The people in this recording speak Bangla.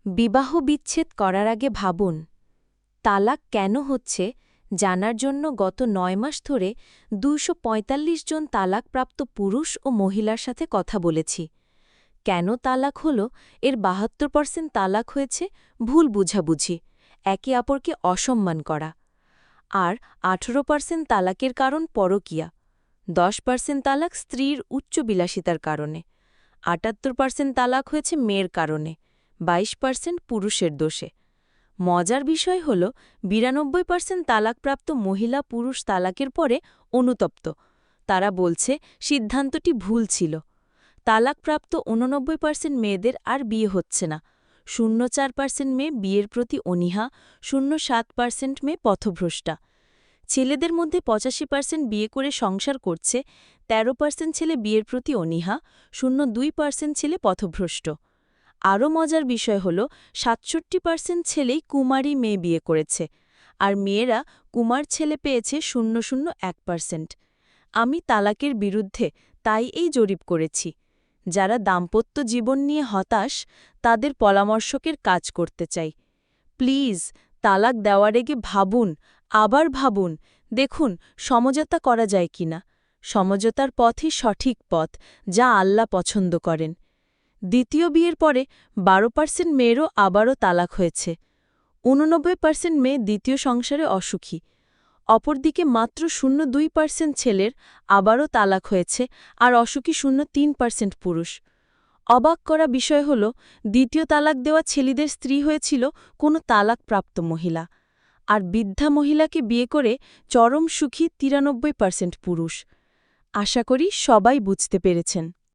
বিবাহ বিচ্ছেদ করার আগে ভাবুন তালাক কেন হচ্ছে জানার জন্য গত ৯ মাস ধরে ২৪৫ জন তালাকপ্রাপ্ত পুরুষ ও মহিলার সাথে কথা বলেছি কেন তালাক হল এর ৭২% তালাক হয়েছে ভুল বুঝাবুঝি একে অপরকে অসম্মান করা আর ১৮% তালাকের কারণ পরকীয়া ১০% তালাক স্ত্রীর উচ্চবিলাসিতার কারণে ৭৮% তালাক হয়েছে মেয়ের কারণে ২২% পুরুষের দোষে মজার বিষয় হল ৯২% তালাকপ্রাপ্ত মহিলা পুরুষ তালাকের পরে অনুতপ্ত তারা বলছে সিদ্ধান্তটি ভুল ছিল তালাকপ্রাপ্ত ৮৯% মেয়েদের আর বিয়ে হচ্ছে না ০৪% মেয়ে বিয়ের প্রতি অনীহা ০৭% মেয়ে পথভ্রষ্টা ছেলেদের মধ্যে ৮৫% বিয়ে করে সংসার করছে ১৩% ছেলে বিয়ের প্রতি অনীহা ০২% ছেলে পথভ্রষ্ট আরও মজার বিষয় হল ৬৭% ছেলেই কুমারী মেয়ে বিয়ে করেছে আর মেয়েরা কুমার ছেলে পেয়েছে ০০১% আমি তালাকের বিরুদ্ধে তাই এই জরিপ করেছি যারা দাম্পত্য জীবন নিয়ে হতাশ তাদের পরামর্শকের কাজ করতে চাই প্লিজ তালাক দেওয়ার আগে ভাবুন আবার ভাবুন দেখুন সমঝোতা করা যায় কিনা সমঝোতার পথই সঠিক পথ যা আল্লাহ পছন্দ করেন দ্বিতীয় বিয়ের পরে ১২% মেয়েরও আবারও তালাক হয়েছে ৮৯% মেয়ে দ্বিতীয় সংসারে অসুখী অপরদিকে মাত্র ০২% ছেলের আবারও তালাক হয়েছে আর অসুখী ০৩% পুরুষ অবাক করা বিষয় হল দ্বিতীয় তালাক দেওয়া ছেলেদের স্ত্রী হয়েছিল কোনো তালাকপ্রাপ্ত মহিলা আর বৃদ্ধা মহিলাকে বিয়ে করে চরম সুখী ৯৩% পুরুষ আশা করি সবাই বুঝতে পেরেছেন